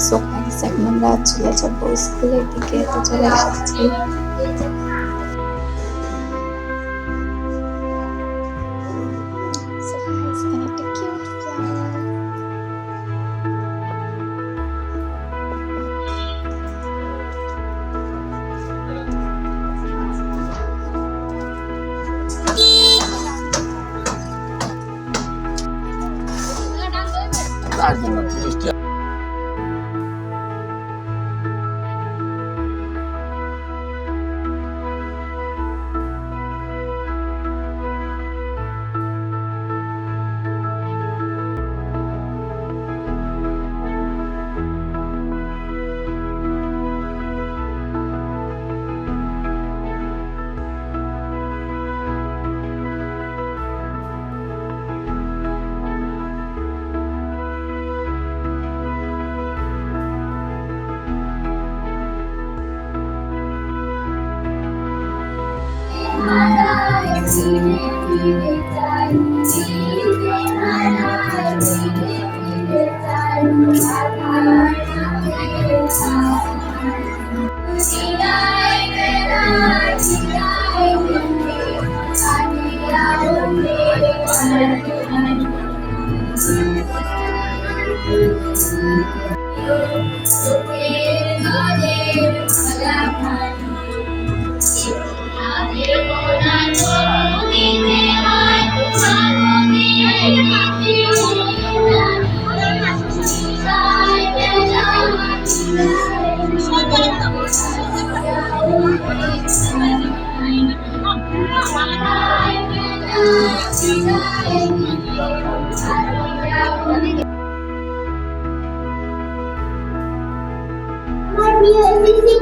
চোখ লাগিয়েছে। এখন আমরা চলে যাবো স্কুলের দিকে, তো চলে এসেছি।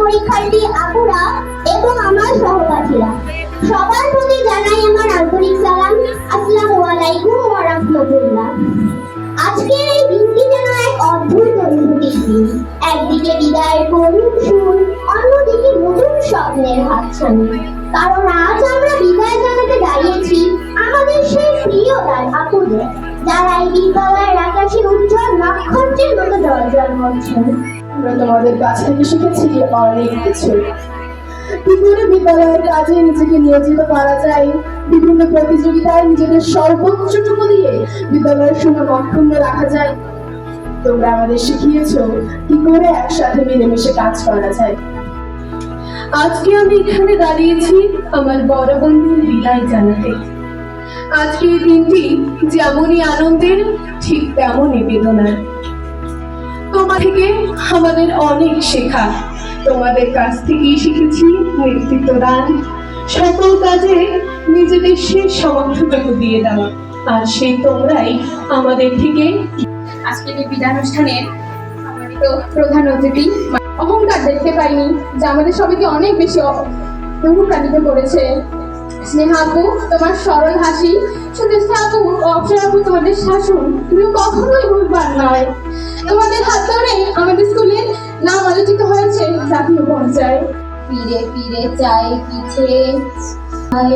পরীক্ষার্থী আপুরা এবং আমার সহপাঠীরা, সবার প্রতি জানাই আমার আন্তরিক সালাম। আসসালামু আলাইকুম ওয়া রাহমাতুল্লাহ। আজকের এই দিনটি যেন এক অদ্ভুত অনুভূতির দিন। একদিকে বিদায়ের করুণ সুর, অন্যদিকে নতুন স্বপ্নের হাতছানি। কারণ আজ আমরা বিদায় জানাতে দাঁড়িয়েছি আমাদের সেই প্রিয় আপুদের, যারা এই বিদ্যালয়ের আকাশে উজ্জ্বল নক্ষত্রের মতো জ্বলজ্বল করছেন। আমরা তোমাদের কাছ থেকে শিখেছি অনেক কিছু। কি করে বিদ্যালয়ের কাজে নিজেকে নিয়োজিত করা যায়, বিভিন্ন প্রতিযোগিতায় নিজেদের সর্বোচ্চটুকু দিয়ে বিদ্যালয়ের সুনাম অক্ষুণ্ণ রাখা যায়। তোমরা আমাদের শিখিয়েছো কি করে একসাথে মিলেমিশে কাজ করা যায়। আজকে আমি এখানে দাঁড়িয়েছি আমার বড় বন্ধুর বিদায় জানাতে। আজকে এই দিনটি যেমনই আনন্দের, ঠিক তেমনই বেদনার। তোমার থেকে আমাদের অনেক শেখা। তোমাদের কাছ থেকেই শিখেছি নেতৃত্ব দান, সকল কাজে নিজেদের শেষ সামর্থ্যটুকু দিয়ে দেওয়া। আর সেই তোমরাই আমাদের থেকে আজকের এই বিদায় অনুষ্ঠানের সম্মানিত প্রধান অতিথি। অহংকার দেখতে পাইনি, যা আমাদের সবাইকে অনেক বেশি অনুপ্রাণিত করেছে। স্নেহা আপু, তোমার সরল হাসি, সুদেষ্টা আপু, অপসরা আপু, তোমাদের শাসন তুমি কখনোই ভুলবার নয়। তোমাদের হাত ধরে আমাদের স্কুলের নাম আলোচিত হয়েছে জাতীয় পর্যায়ে। ফিরে ফিরে চাই পিছে,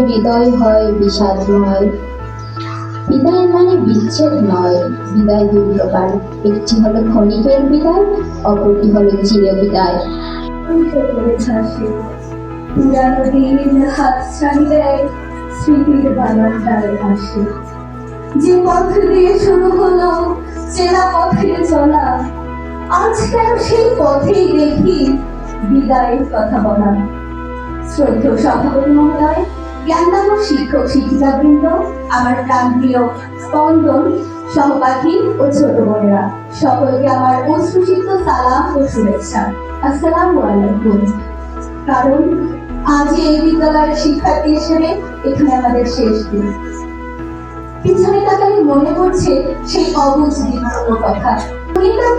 হৃদয় হয় বিষাদময়। বিদায় মানে বিচ্ছেদ নয়, বিদায় দুই প্রকার। একটি হলো ক্ষণিকের বিদায়, অপরটি হলো চির বিদায়। পুরানো দিন হাতছানি দেয়, স্মৃতির বানানটায় আসে। যে পথ দিয়ে শুরু হলো চেনা পথে চলা, আজ কেন সেই পথেই দেখি বিদায়ের কথা বলা। শ্রদ্ধেয় সভাপতি মহোদয়, জ্ঞানদাম শিক্ষক শিক্ষিকাবৃন্দ, আমার প্রাণপ্রিয় স্পন্দন সহপাঠী ও ছোট বোনেরা, সকলকে আমার অশ্রুসিক্ত সালাম ও শুভেচ্ছা। আসসালামু আলাইকুম। কারণ আজ এই বিদ্যালয়ের শিক্ষার্থী হিসেবে এখানে আমাদের শেষ দিন। পিছনে তাকালে মনে পড়ছে সেই অবুঝ দিনগুলোর কথা।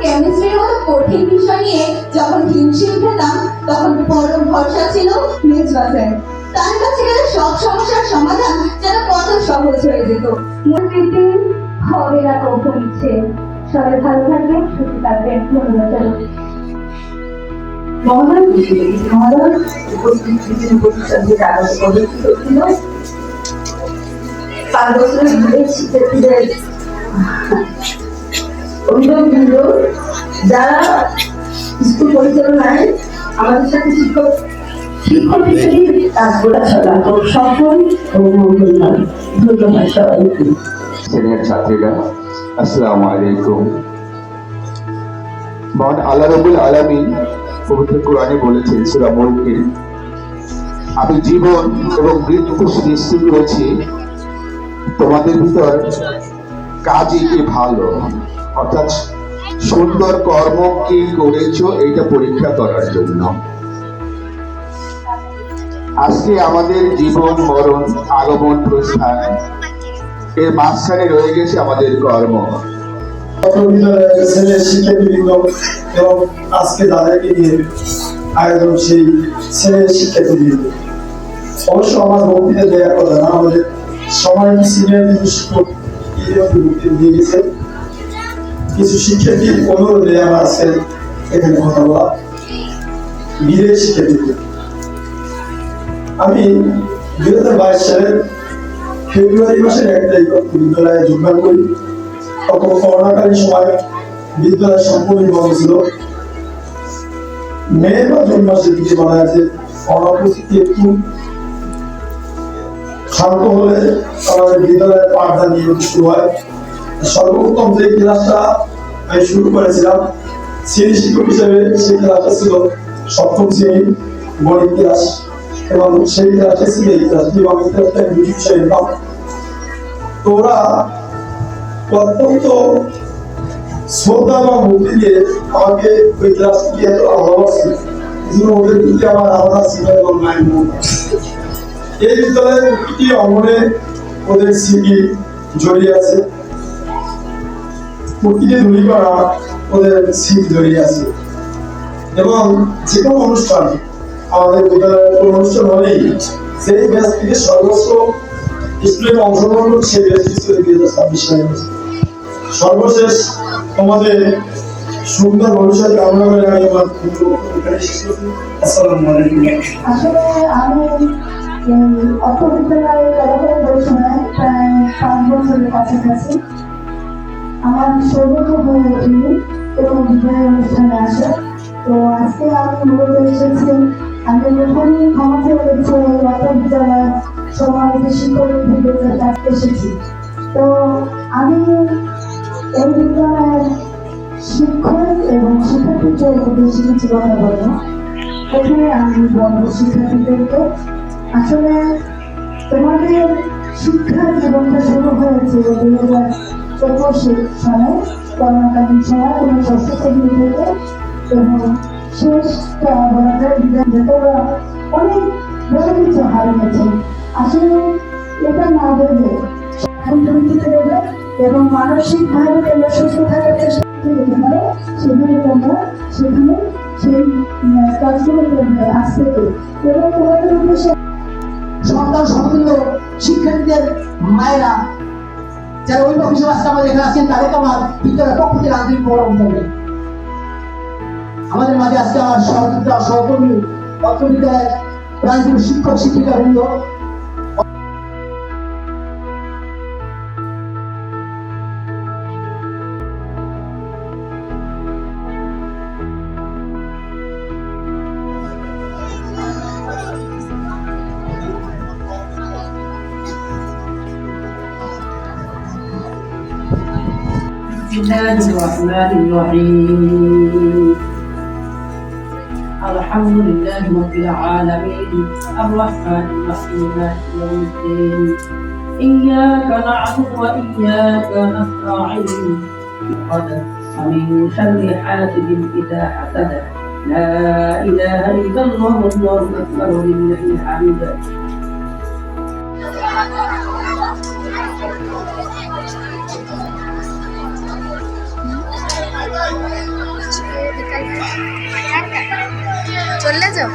কেমিস্ট্রির মতো কঠিন বিষয় নিয়ে যখন হিমশিম খেতাম, তখন পরম ভরসা ছিল মেজবা স্যার। তার কাছে গেলে সব সমস্যার সমাধান যেন কত সহজ হয়ে যেত। মনে হবে না কখন ইচ্ছে। সবাই ভালো থাকবেন, সুস্থ থাকবেন। ধন্যবাদ। মহোদয়, মহোদয়, উপস্থিত বিভিন্ন প্রতিষ্ঠানকে কাগজ প্রদর্শিত ছিল। 5 বছরের বিদেশ শিক্ষার্থীদের অভিভাবকবৃন্দ, যারা স্কুল পরিচালনায় আমাদের সাথে শিক্ষক শিক্ষক হিসেবে কাজগুলো চলা হোক সফল ও মঙ্গলময়। ধন্যবাদ সবাইকে। সিনিয়র ছাত্রীরা, আসসালামু আলাইকুম। মহান আল্লাহ রাব্বুল আলামিন পবিত্র কোরআনে বলেছেন সূরা মুলকে, আমি জীবন এবং মৃত্যু সৃষ্টি করেছি তোমাদের ভিতর কাজই কি ভালো, অর্থাৎ সুন্দর কর্ম কি করেছো এইটা পরীক্ষা করার জন্য। আজকে আমাদের জীবন মরণ আগমন প্রস্থান এর মাঝখানে রয়ে গেছে আমাদের কর্ম। ছেলের শিক্ষাবৃন্দ এবং আজকে তাদেরকে নিয়ে আয়োজন সেই ছেলের শিক্ষাবৃন্দ। অবশ্য আমার বক্তৃতা দেওয়ার কথা না, আমাদের সবার সিনিয়র কিছু শিক্ষক বক্তৃতা দিয়ে গেছে। কিছু শিক্ষার্থীর অনুরোধে আমার আজকে এখানে কথা বলা। বিদেশ শিক্ষাবৃন্দ, আমি 2022 সালের ফেব্রুয়ারি মাসের 1 তারিখ বিদ্যালয়ে যোগদান করি। তখন করোনাকালীন সময় বিদ্যালয় সম্পূর্ণ বন্ধ ছিল। মে বা জুন মাসের দিকে বলা আছে অনুপস্থিতি একটু শান্ত হলে আমাদের বিদ্যালয়ের পাঠদান নিয়ে শুরু হয়। সর্বপ্রথম যে ক্লাসটা আমি শুরু করেছিলাম শ্রেণী শিক্ষক হিসেবে, সেই ক্লাসটা ছিল 7ম শ্রেণী গণিত ক্লাস, এবং সেই ক্লাসে ছিল এই ক্লাসটি এবং এই ক্লাসটা আমি দুটি বিষয় নিলাম। তো ওরা অত্যন্ত শ্রদ্ধা এবং ভক্তি দিয়ে আমাকে ওই ক্লাসটি এত ভালোবাসে, ওদের প্রতি আমার আলাদা ছিল এবং মায়ের মন। এই বিদ্যালয়ের প্রতিটি অঙ্গনে ওদের স্মৃতি জড়িয়ে আছে, প্রতিটি ধুলি করা ওদের স্মৃতি জড়িয়ে আছে। এবং যে কোনো অনুষ্ঠান, আমাদের বিদ্যালয়ের কোনো অনুষ্ঠান হলেই সেই ব্যাচ থেকে সর্বোচ্চ স্টুডেন্ট অংশগ্রহণ করছে, সেই ব্যাচ ছিল 2026 সালে। সর্বশেষ তোমাদের সুন্দর ভবিষ্যৎ কামনা করে আমি আমার আসসালামু আলাইকুম। আসলে আমি অর্থ বিদ্যালয়ে চলাফেরা পড়াশোনায় প্রায় 5 বছরের কাছাকাছি। আমার সৌভাগ্য হয়ে ওঠেনি কোনো বিদ্যালয় অনুষ্ঠানে আসা। তো আজকে আমি মূলত এসেছি, আমি প্রথমেই ক্ষমা চেয়ে দেখছি অর্থ বিদ্যালয় সমাজে শিক্ষক বিদ্যালয়ের কাছে এসেছি। তো আমি এই বিদ্যালয়ের শিক্ষক এবং শিক্ষার্থীদের বেশি কিছু কথা বলবো। প্রথমে আমি বলবো শিক্ষার্থীদেরকে, আসলে তোমাদের শিক্ষা জীবনটা শুরু হয়েছে 2024 সালে করোনাকালীন সময় 6ষ্ঠ শ্রেণী থেকে, এবং শেষটা বলা যায় তোমরা অনেক বড় কিছু হারিয়েছে। আসলে এটা না ভেবে এখন তুমি দিতে দেবে এবং মানসিকভাবে তোমরা সুস্থ থাকার চেষ্টা করতে পারো, সেখানে তোমরা সেখানে সেই কাজগুলো করবে আজ থেকে। এবং তোমাদের উদ্দেশ্যে সন্তান সমতুল্য শিক্ষার্থীদের মায়েরা যারা অভিভাবক হিসেবে আজকে আমাদের এখানে আছেন, তাদেরকে আমার বিদ্যালয়ের পক্ষ থেকে আন্তরিক বরণ করবে। আমাদের মাঝে আজকে আমার সহযোগিতা সহকর্মী অত্র বিদ্যালয়ের প্রাণীর শিক্ষক শিক্ষিকা বৃন্দ, بسم الله الرحمن الرحيم الحمد لله رب العالمين الرحمن الرحيم مالك يوم الدين إياك نعبد وإياك نستعين ومن شر حاسد إذا حسد لا إله إلا الله والله أكبر ولله الحمد চলে যাও।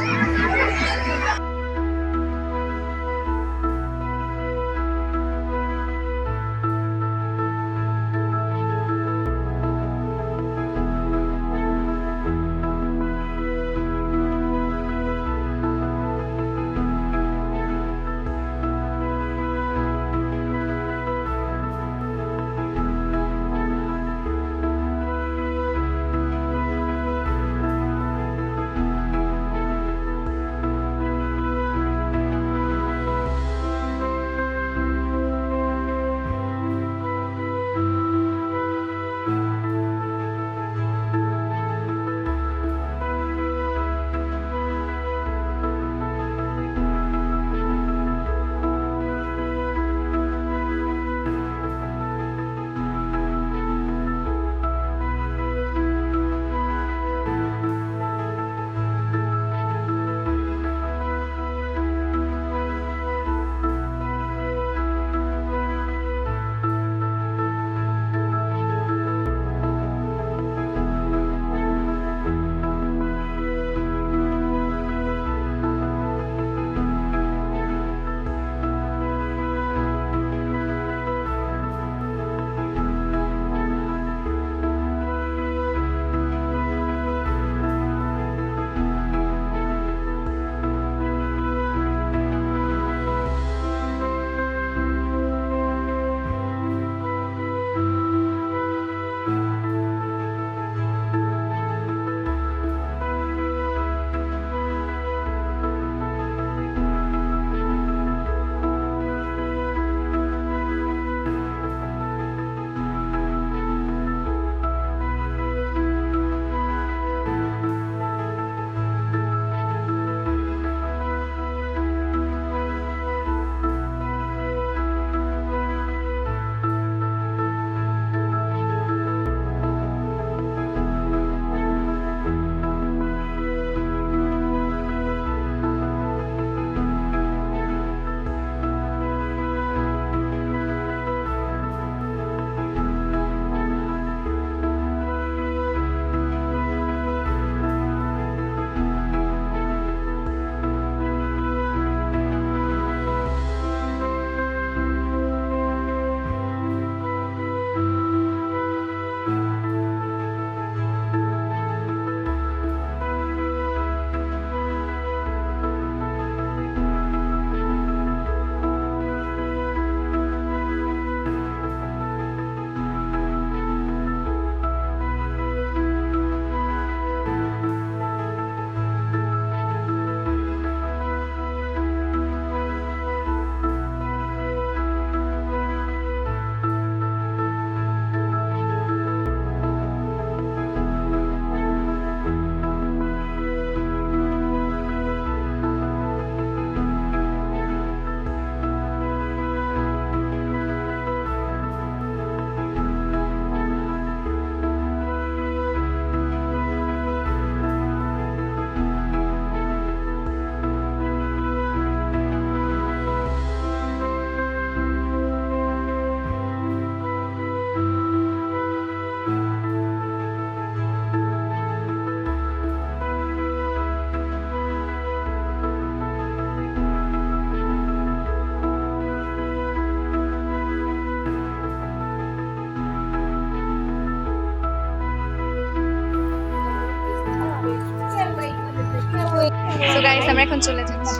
আমরা এখন চলে যাচ্ছি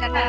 টাটা।